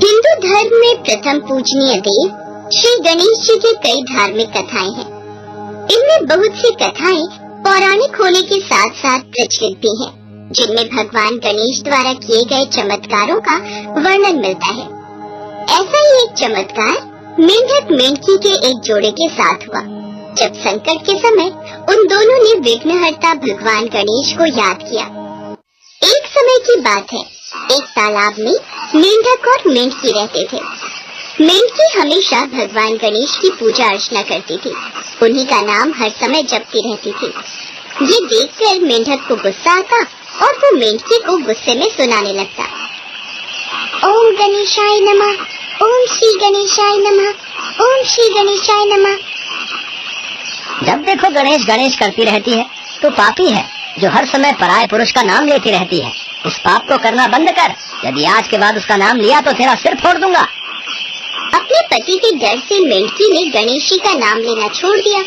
हिंदू धर्म में प्रथम पूजनीय देव श्री गणेश जी की कई धार्मिक कथाएं हैं। इनमें बहुत सी कथाएं पौराणिक होने के साथ साथ प्रचलित भी हैं, जिनमें भगवान गणेश द्वारा किए गए चमत्कारों का वर्णन मिलता है। ऐसा ही एक चमत्कार मेंढक मेंढकी के एक जोड़े के साथ हुआ। जब संकट के समय उन दोनों ने विघ्नहर्ता भगवान गणेश को याद किया। एक समय की बात है, एक तालाब में मेंढक और मेंढकी रहते थे। मेंढकी हमेशा भगवान गणेश की पूजा अर्चना करती थी, उन्हीं का नाम हर समय जपती रहती थी। ये देखकर मेंढक को गुस्सा आता और वो मेंढकी को गुस्से में सुनाने लगता। ओम गणेशाय नमः, ओम श्री गणेशाय नमः, ओम श्री गणेशाय नमः। जब देखो गणेश गणेश करती रहती है तो पापी है, जो हर समय पराये पुरुष का नाम लेती रहती है। इस पाप को करना बंद कर, यदि आज के बाद उसका नाम लिया तो तेरा सिर फोड़ दूंगा। अपने पति के डर से मेंढकी ने गणेश जी का नाम लेना छोड़ दिया।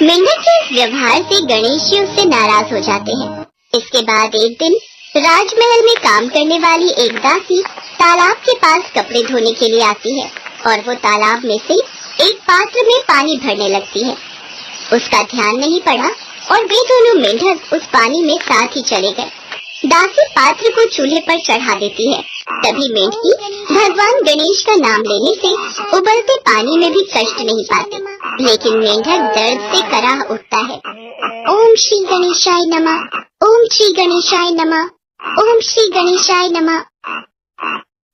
मेंढक के इस व्यवहार से गणेश जी उससे नाराज हो जाते हैं। इसके बाद एक दिन राजमहल में काम करने वाली एक दासी तालाब के पास कपड़े धोने के लिए आती है और वो तालाब में से एक पात्र में पानी भरने लगती है। उसका ध्यान नहीं पड़ा और वे दोनों मेंढक उस पानी में साथ ही चले गए। दासी पात्र को चूल्हे पर चढ़ा देती है। तभी मेंढकी भगवान गणेश का नाम लेने से उबलते पानी में भी कष्ट नहीं पाती, लेकिन मेंढक दर्द से कराह उठता है। ओम श्री गणेशाय नमः, ओम श्री गणेशाय नमः, ओम श्री गणेशाय नमः।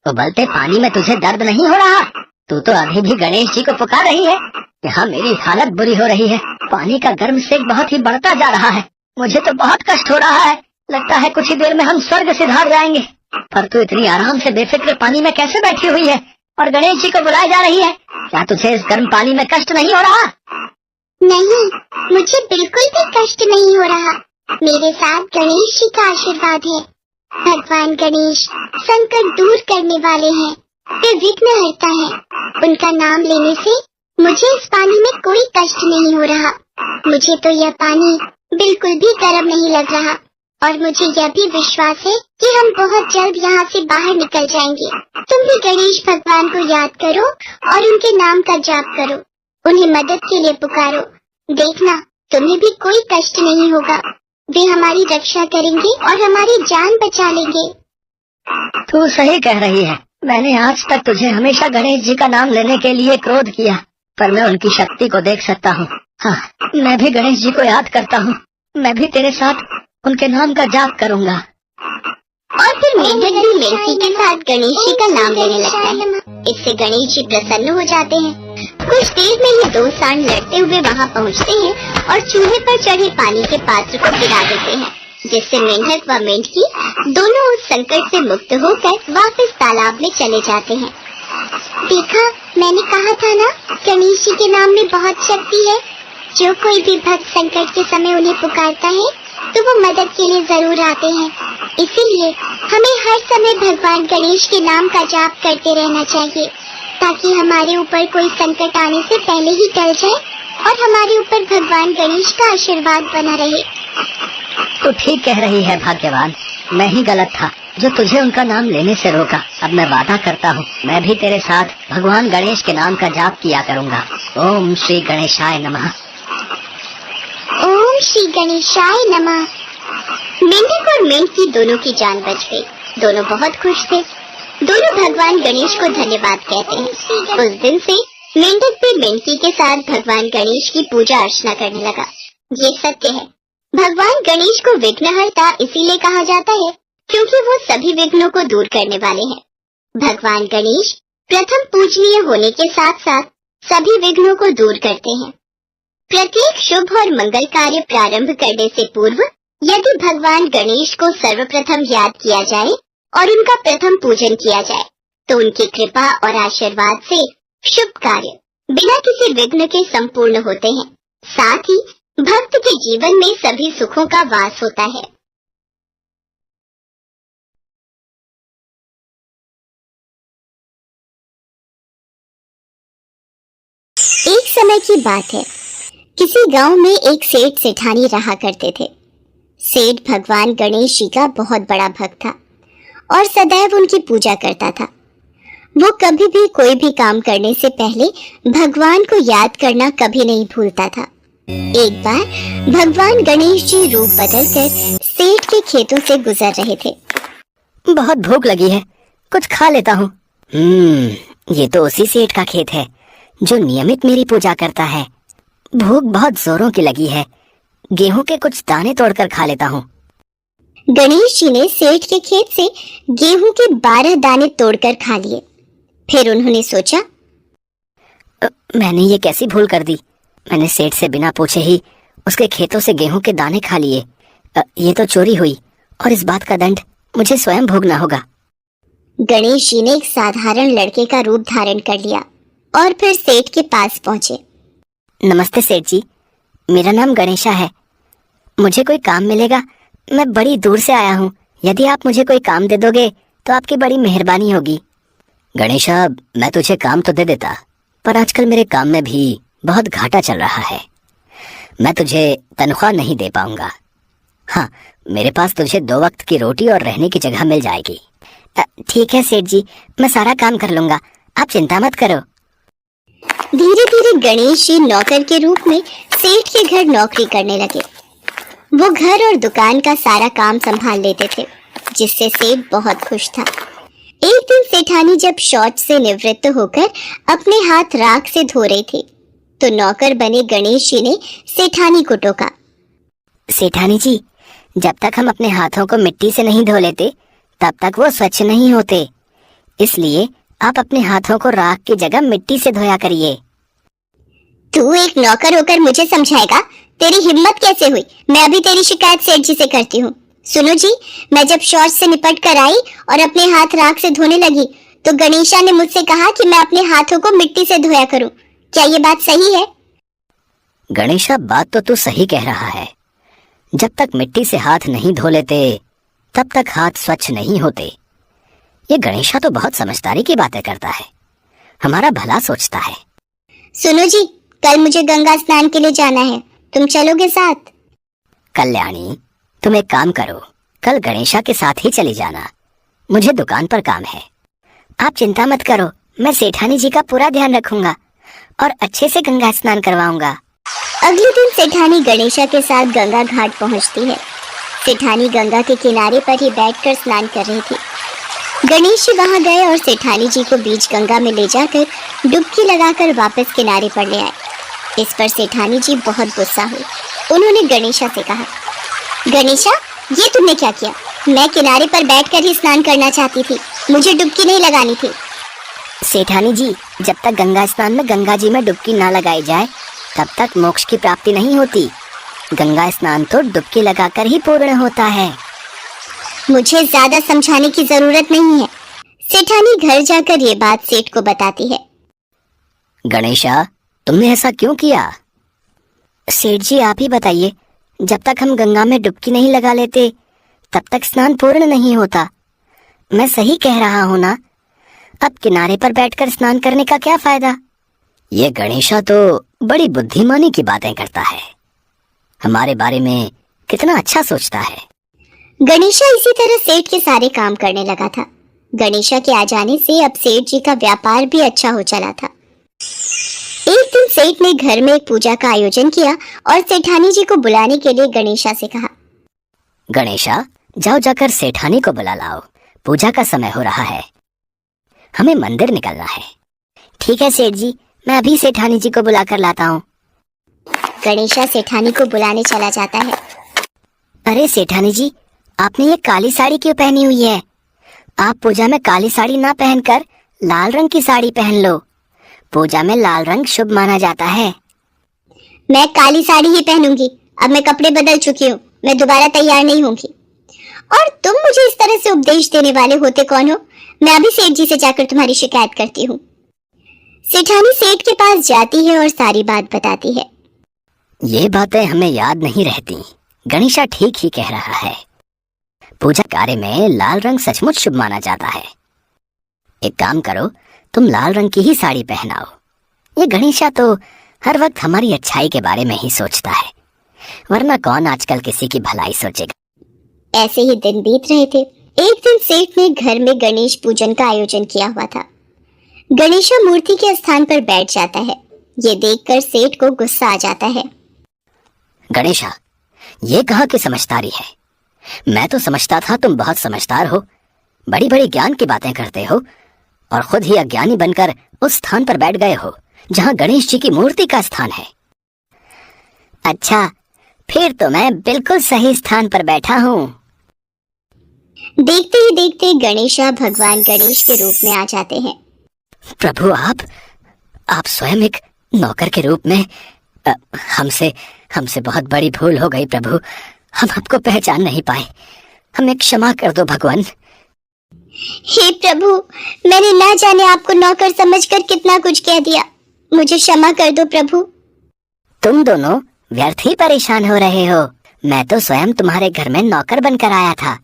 उबलते पानी में तुझे दर्द नहीं हो रहा? तू तो अभी भी गणेश जी को पुकार रही है। यहाँ मेरी हालत बुरी हो रही है। पानी का गर्म सेक बहुत ही बढ़ता जा रहा है। मुझे तो बहुत कष्ट हो रहा है। लगता है कुछ ही देर में हम स्वर्ग सिधार जाएंगे। पर तू इतनी आराम से बेफिक्र पानी में कैसे बैठी हुई है और गणेश जी को बुलाई जा रही है? क्या तुझे इस गर्म पानी में कष्ट नहीं हो रहा? नहीं, मुझे बिल्कुल भी कष्ट नहीं हो रहा। मेरे साथ गणेश जी का आशीर्वाद है। भगवान गणेश संकट दूर करने वाले हैं, वे विघ्नहर्ता हैं। उनका नाम लेने से मुझे इस पानी में कोई कष्ट नहीं हो रहा। मुझे तो यह पानी बिल्कुल भी गर्म नहीं लग रहा और मुझे यह भी विश्वास है कि हम बहुत जल्द यहाँ से बाहर निकल जाएंगे। तुम भी गणेश भगवान को याद करो और उनके नाम का जाप करो, उन्हें मदद के लिए पुकारो। देखना, तुम्हें भी कोई कष्ट नहीं होगा। वे हमारी रक्षा करेंगे और हमारी जान बचा लेंगे। तू सही कह रही है। मैंने आज तक तुझे हमेशा गणेश जी का नाम लेने के लिए क्रोध किया, पर मैं उनकी शक्ति को देख सकता हूँ। हाँ, मैं भी गणेश जी को याद करता हूँ। मैं भी तेरे साथ उनके नाम का जाप करूँगा। और फिर मेंढक भी मेंढकी के साथ गणेश जी का नाम लेने लगता है। इससे गणेश जी प्रसन्न हो जाते हैं। कुछ देर में ये दो सांड लड़ते हुए वहाँ पहुँचते हैं और चूल्हे पर चढ़े पानी के पात्र को गिरा देते हैं, जिससे मेंढक व मेंढकी दोनों उस संकट से मुक्त होकर वापस तालाब में चले जाते हैं। देखा, मैंने कहा था ना, गणेश जी के नाम में बहुत शक्ति है। जो कोई भी भक्त संकट के समय उन्हें पुकारता है तो वो मदद के लिए जरूर आते हैं। इसीलिए हमें हर समय भगवान गणेश के नाम का जाप करते रहना चाहिए, ताकि हमारे ऊपर कोई संकट आने से पहले ही टल जाए और हमारे ऊपर भगवान गणेश का आशीर्वाद बना रहे। तू ठीक कह रही है भाग्यवान। मैं ही गलत था जो तुझे उनका नाम लेने से रोका। अब मैं वादा करता हूँ, मैं भी तेरे साथ भगवान गणेश के नाम का जाप किया करूँगा। ओम श्री गणेशाय नमः। ओम श्री गणेशाय नमः। मेंढक और मेंढकी दोनों की जान बच गई। दोनों बहुत खुश थे। दोनों भगवान गणेश को धन्यवाद कहते हैं। उस दिन से मेंढक भी मेंढकी के साथ भगवान गणेश की पूजा अर्चना करने लगा। ये सत्य है, भगवान गणेश को विघ्नहर्ता इसीलिए कहा जाता है क्योंकि वो सभी विघ्नों को दूर करने वाले हैं। भगवान गणेश प्रथम पूजनीय होने के साथ साथ सभी विघ्नों को दूर करते हैं। प्रत्येक शुभ और मंगल कार्य प्रारंभ करने से पूर्व यदि भगवान गणेश को सर्वप्रथम याद किया जाए और उनका प्रथम पूजन किया जाए तो उनकी कृपा और आशीर्वाद से शुभ कार्य बिना किसी विघ्न के संपूर्ण होते हैं। साथ ही भक्त के जीवन में सभी सुखों का वास होता है। एक समय की बात है, किसी गांव में एक सेठ सेठानी रहा करते थे। सेठ भगवान गणेश जी का बहुत बड़ा भक्त था और सदैव उनकी पूजा करता था। वो कभी भी कोई भी काम करने से पहले भगवान को याद करना कभी नहीं भूलता था। एक बार भगवान गणेश जी रूप बदलकर सेठ के खेतों से गुजर रहे थे। बहुत भूख लगी है, कुछ खा लेता हूँ। ये तो उसी सेठ का खेत है जो नियमित मेरी पूजा करता है। भूख बहुत जोरों की लगी है, गेहूं के कुछ दाने तोड़कर खा लेता हूँ। गणेश जी ने सेठ के खेत से गेहूं के 12 दाने तोड़कर खा लिए। फिर उन्होंने सोचा, मैंने ये कैसी भूल कर दी। मैंने सेठ से बिना पूछे ही उसके खेतों से गेहूं के दाने खा लिए। ये तो चोरी हुई और इस बात का दंड मुझे स्वयं भोगना होगा। गणेश जी ने एक साधारण लड़के का रूप धारण कर लिया और फिर सेठ के पास पहुंचे। नमस्ते सेठ जी, मेरा नाम गणेशा है। मुझे कोई काम मिलेगा? मैं बड़ी दूर से आया हूँ। यदि आप मुझे कोई काम दे दोगे तो आपकी बड़ी मेहरबानी होगी। गणेशा, मैं तुझे काम तो दे देता, पर आजकल मेरे काम में भी बहुत घाटा चल रहा है। मैं तुझे तनख्वाह नहीं दे पाऊंगा। हाँ, मेरे पास तुझे 2 वक्त की रोटी और रहने की जगह मिल जाएगी। ठीक है सेठ जी, मैं सारा काम कर लूंगा, आप चिंता मत करो। धीरे धीरे गणेश जी नौकर के रूप में सेठ के घर नौकरी करने लगे। वो घर और दुकान का सारा काम संभाल लेते थे, जिससे सेठ बहुत खुश था। एक दिन सेठानी जब शौच से निवृत्त होकर अपने हाथ राख से धो रही थी, तो नौकर बने गणेश जी ने सेठानी को टोका। सेठानी जी, जब तक हम अपने हाथों को मिट्टी से नहीं धो लेते तब तक वो स्वच्छ नहीं होते। इसलिए आप अपने हाथों को राख की जगह मिट्टी से धोया करिए। तू एक नौकर होकर मुझे समझाएगा? तेरी हिम्मत कैसे हुई? मैं अभी तेरी शिकायत सेठ जी से करती हूँ। सुनो जी, मैं जब शौच से निपट कर आई और अपने हाथ राख से धोने लगी तो गणेशा ने मुझसे कहा कि मैं अपने हाथों को मिट्टी से धोया करूं। क्या ये बात सही है? गणेशा, बात तो तू सही कह रहा है। जब तक मिट्टी से हाथ नहीं धो लेते तब तक हाथ स्वच्छ नहीं होते। ये गणेशा तो बहुत समझदारी की बातें करता है, हमारा भला सोचता है। सुनो जी, कल मुझे गंगा स्नान के लिए जाना है, तुम चलोगे साथ? कल्याणी, तुम एक काम करो, कल गणेशा के साथ ही चली जाना। मुझे दुकान पर काम है। आप चिंता मत करो, मैं सेठानी जी का पूरा ध्यान रखूंगा और अच्छे से गंगा स्नान करवाऊंगा। अगले दिन सेठानी गणेशा के साथ गंगा घाट पहुंचती है। सेठानी गंगा के किनारे पर ही बैठकर स्नान कर रही थी। गणेश जी वहां गए और सेठानी जी को बीच गंगा में ले जाकर डुबकी लगाकर वापस किनारे पर ले आए। इस पर सेठानी जी बहुत गुस्सा हुई। उन्होंने गणेशा से कहा, गणेशा, ये तुमने क्या किया? मैं किनारे पर बैठकर ही स्नान करना चाहती थी, मुझे डुबकी नहीं लगानी थी। सेठानी जी, जब तक गंगा स्नान में गंगा जी में डुबकी ना लगाई जाए तब तक मोक्ष की प्राप्ति नहीं होती। गंगा स्नान तो डुबकी लगाकर ही पूर्ण होता है। मुझे ज्यादा समझाने की जरूरत नहीं है। सेठानी घर जाकर ये बात सेठ को बताती है। गणेशा, तुमने ऐसा क्यों किया? सेठ जी, आप ही बताइए, जब तक हम गंगा में डुबकी नहीं लगा लेते तब तक स्नान पूर्ण नहीं होता। मैं सही कह रहा हूँ ना? अब किनारे पर बैठकर स्नान करने का क्या फायदा? ये गणेशा तो बड़ी बुद्धिमानी की बातें करता है, हमारे बारे में कितना अच्छा सोचता है। गणेशा इसी तरह सेठ के सारे काम करने लगा था। गणेशा के आ जाने से अब सेठ जी का व्यापार भी अच्छा हो चला था। एक दिन सेठ ने घर में एक पूजा का आयोजन किया और सेठानी जी को बुलाने के लिए गणेशा से कहा, गणेशा, जाओ जाकर सेठानी को बुला लाओ, पूजा का समय हो रहा है, हमें मंदिर निकलना है। ठीक है सेठ जी, मैं अभी सेठानी जी को बुलाकर लाता हूँ। गणेशा सेठानी को बुलाने चला जाता है। अरे सेठानी जी, आपने ये काली साड़ी क्यों पहनी हुई है? आप पूजा में काली साड़ी ना पहनकर लाल रंग की साड़ी पहन लो। पूजा में लाल रंग शुभ माना जाता है। मैं काली साड़ी ही पहनूंगी। अब मैं कपड़े बदल चुकी हूँ, मैं दोबारा तैयार नहीं होंगी। और तुम मुझे इस तरह से उपदेश देने वाले होते कौन हो? मैं अभी सेठ जी से जाकर तुम्हारी शिकायत करती हूँ। सेठानी सेठ के पास जाती है और सारी बात बताती है। ये बातें हमें याद नहीं रहती। गणेशा ठीक ही कह रहा है। पूजा कार्य में लाल रंग सचमुच शुभ माना जाता है। एक काम करो, तुम लाल रंग की ही साड़ी पहनाओ। ये गणेशा तो हर वक्त हमारी अच्छाई के बारे में ही सोचता है, वरना कौन आजकल किसी की भलाई सोचेगा। ऐसे ही दिन बीत रहे थे। एक दिन सेठ ने घर में गणेश पूजन का आयोजन किया हुआ था। गणेशा मूर्ति के स्थान पर बैठ जाता है। ये देखकर सेठ को गुस्सा आ जाता है। गणेशा, ये कहाँ की समझदारी है? मैं तो समझता था तुम बहुत समझदार हो, बड़ी बड़ी ज्ञान की बातें करते हो, और खुद ही अज्ञानी बनकर उस स्थान पर बैठ गए हो जहाँ गणेश जी की मूर्ति का स्थान है। अच्छा, फिर तो मैं बिल्कुल सही स्थान पर बैठा हूँ। देखते ही देखते गणेशा भगवान गणेश के रूप में आ जाते हैं। प्रभु, आप स्वयं एक नौकर के रूप में हमसे बहुत बड़ी भूल हो गई प्रभु। हम आपको पहचान नहीं पाए, हमें क्षमा कर दो भगवान। हे प्रभु, मैंने ना जाने आपको नौकर समझकर कितना कुछ कह दिया, मुझे क्षमा कर दो प्रभु। तुम दोनों व्यर्थ ही परेशान हो रहे हो। मैं तो स्वयं तुम्हारे घर में नौकर बनकर आया था।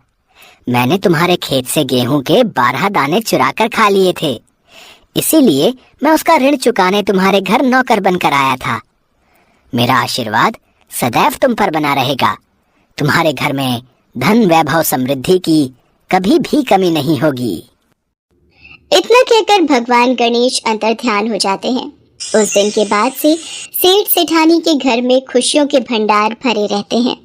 मैंने तुम्हारे खेत से गेहूं के 12 दाने चुरा कर खा लिए थे, इसीलिए मैं उसका ऋण चुकाने तुम्हारे घर नौकर बनकर आया था। मेरा आशीर्वाद सदैव तुम पर बना रहेगा। तुम्हारे घर में धन, वैभव, समृद्धि की कभी भी कमी नहीं होगी। इतना कहकर भगवान गणेश अंतर्ध्यान हो जाते हैं। उस दिन के बाद से सेठ सेठानी के घर में खुशियों के भंडार भरे रहते हैं।